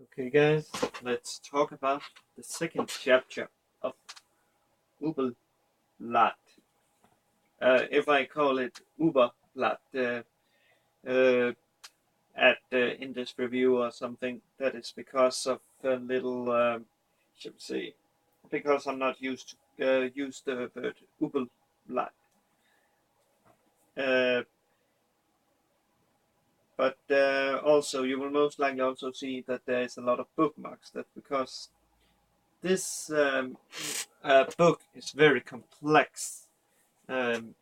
Okay, guys, let's talk about the second chapter of Übel Blatt. If I call it Uber Blatt uh, in this review or something, that is because of a little, should we say, because I'm not used to use the word Übel Blatt. Uh, but also, you will most likely also see that there is a lot of bookmarks. That's because this book is very complex. Um,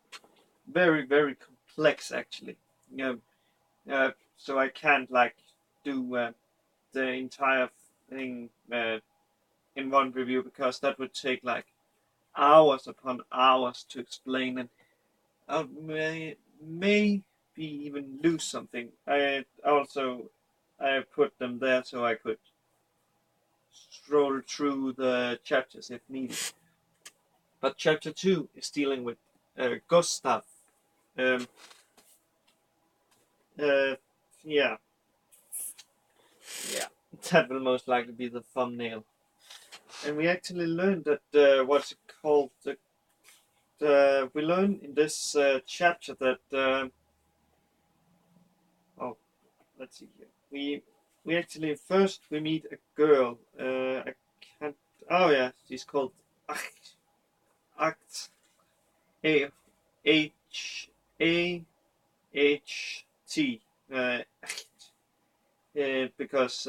very complex actually. You so I can't like do the entire thing in one review because that would take like hours upon hours to explain, and I maybe even lose something. I put them there so I could stroll through the chapters if needed. But chapter 2 is dealing with Gustav. Um, uh, yeah, yeah, that will most likely be the thumbnail. And we actually learned that what's it called? We learn in this chapter that oh, let's see here. We actually first we meet a girl. I can't. Oh yeah, she's called Acht. Acht. A H A H T. Because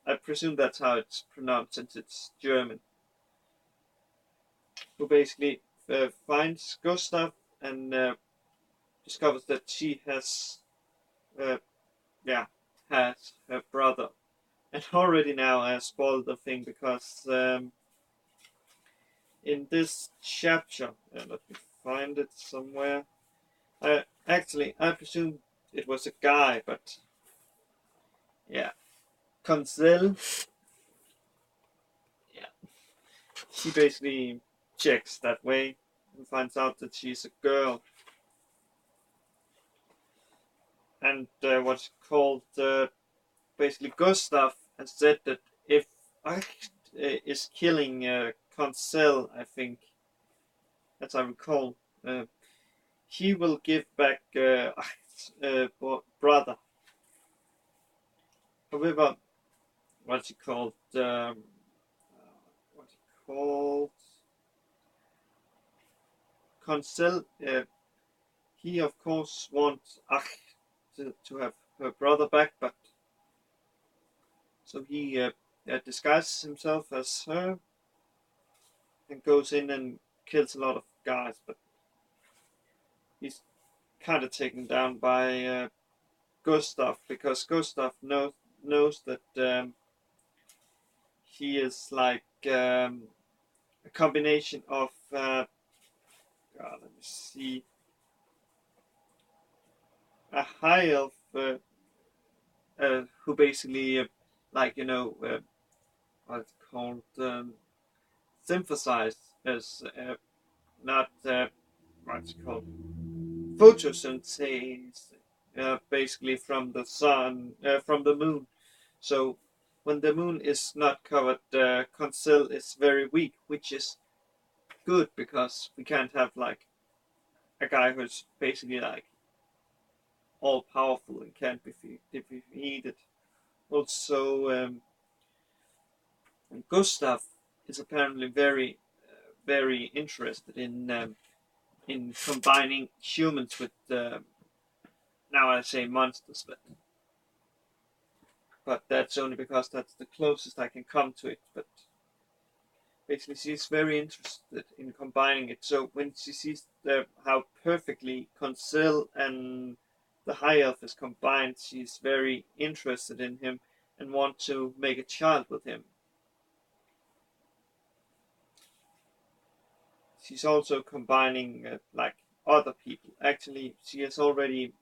I presume that's how it's pronounced since it's German. Who basically finds Gustav and discovers that she uh, yeah, has her brother. And already now I spoiled the thing because in this chapter, let me find it somewhere. I presume it was a guy, but yeah, Conzel, yeah, she basically checks that way and finds out that she's a girl. And what's called basically Gustav has said that if Acht is killing Conzel, I think, as I recall, uh, he will give back Acht's brother. However, what's it called? What's it called? Conzel, he of course wants Acht to have her brother back, but so he disguises himself as her and goes in and kills a lot of guys, but he's kind of taken down by Gustav because Gustav knows that he is like a combination of God, let me see, a high elf who basically like what's called synthesized as not what's called photosynthesis, basically from the sun, from the moon. So when the moon is not covered, Conceal is very weak, which is good because we can't have like a guy who's basically like all powerful and can't be defeated. Also, Gustav is apparently very interested in combining humans with now I say monsters, but that's only because that's the closest I can come to it. But basically, she's very interested in combining it. So when she sees how perfectly Conceal and the High Elf is combined, she's very interested in him and want to make a child with him. She's also combining like other people. Actually, she has already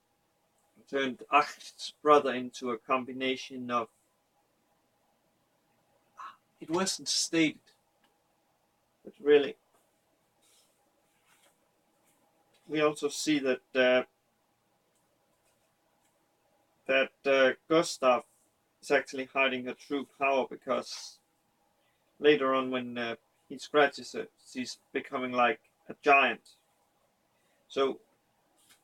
turned Acht's brother into a combination of. It wasn't stated, but really, we also see that Gustav is actually hiding her true power, because later on when he scratches her, she's becoming like a giant. So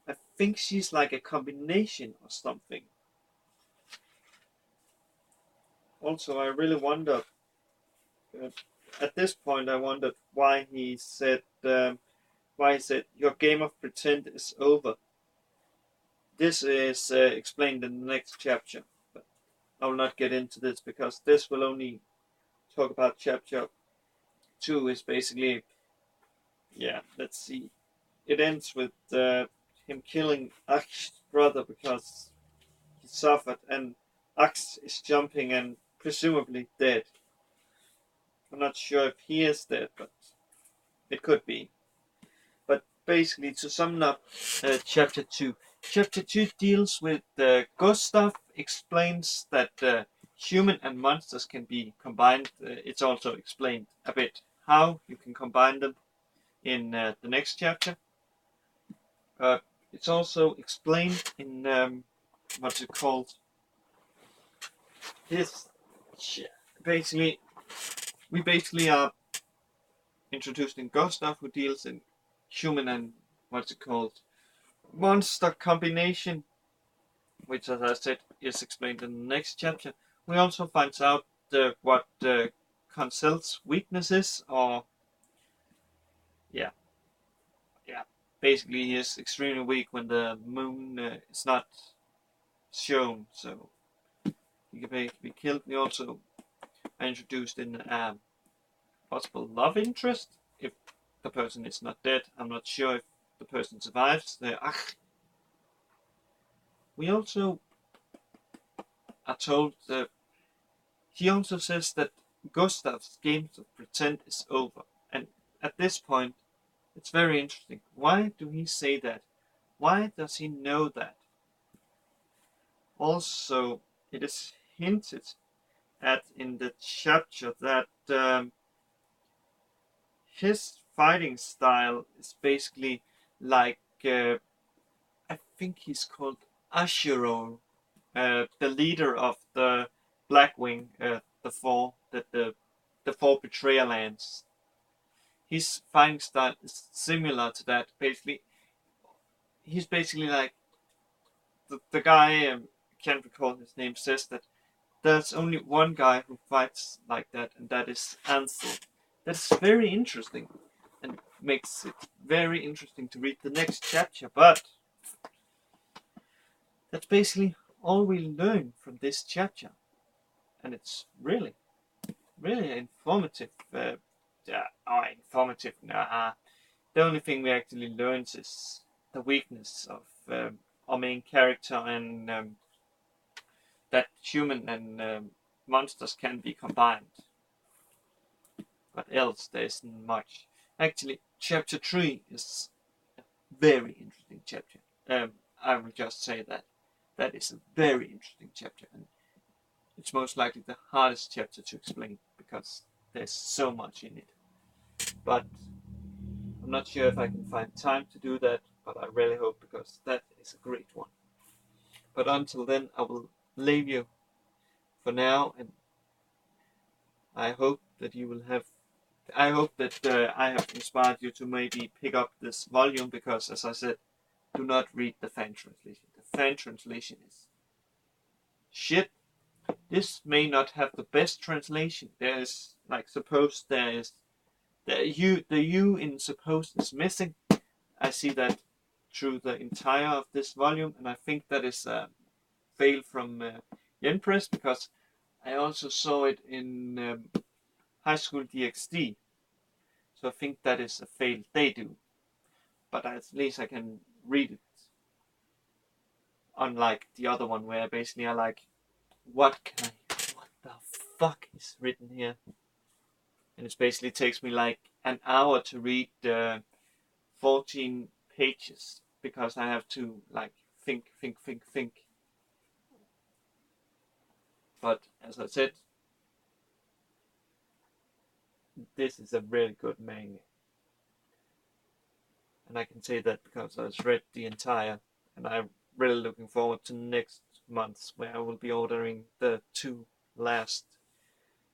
I think she's like a combination or something. Also, I really wonder, uh, at this point, I wondered why he said your game of pretend is over. This is explained in the next chapter, but I will not get into this because this will only talk about chapter 2. Is basically, yeah, let's see. It ends with him killing Aksh's brother because he suffered, and Aksh is jumping and presumably dead. I'm not sure if he is dead, but it could be. But basically, to sum up chapter 2. Chapter 2 deals with Gustav explains that human and monsters can be combined. It's also explained a bit how you can combine them in the next chapter. It's also explained in what's it called? This basically we basically are introduced in Gustav, who deals in human and what's it called? Monster combination, which, as I said, is explained in the next chapter. We also find out what Concel's weakness is, or yeah, yeah. Basically, he is extremely weak when the moon is not shown, so he can be killed. We also are introduced in possible love interest if the person is not dead. I'm not sure if the person survives. We also are told that he also says that Gustav's game of pretend is over. And at this point, it's very interesting. Why do he say that? Why does he know that? Also, it is hinted at in the chapter that his fighting style is basically like, I think he's called Ashiro, the leader of the Blackwing, the four betrayal lands. His fighting style is similar to that. Basically, he's basically like the guy. Can't recall his name. Says that there's only one guy who fights like that, and that is Ansel. That's very interesting, and makes it very interesting to read the next chapter. But that's basically all we learn from this chapter, and it's really, really informative. Informative. Nah. The only thing we actually learn is the weakness of our main character, and that human and monsters can be combined. But else, there isn't much. Actually, chapter 3 is a very interesting chapter. I will just say that. That is a very interesting chapter, and it's most likely the hardest chapter to explain because there's so much in it. But I'm not sure if I can find time to do that, but I really hope, because that is a great one. But until then, I will leave you for now, and I hope that you will have. I hope that I have inspired you to maybe pick up this volume, because, as I said, do not read the fan translation. The fan translation is shit. This may not have the best translation. There is, like, suppose there is the U in suppose is missing. I see that through the entire of this volume, and I think that is a fail from Yen Press, because I also saw it in High School DxD. So I think that is a fail they do. But at least I can read it. Unlike the other one, where basically I like, what the fuck is written here? And it basically takes me like an hour to read 14 pages, because I have to like think. But as I said, this is a really good manga. And I can say that because I've read the entire, and I'm really looking forward to the next months where I will be ordering the two last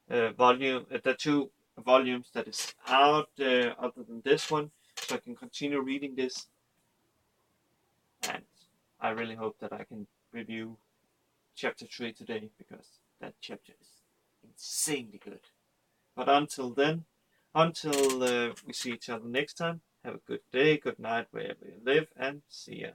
the two volumes that is out other than this one, so I can continue reading this. And I really hope that I can review chapter 3 today, because that chapter is insanely good. But until then, until we see each other next time, have a good day, good night, wherever you live, and see ya.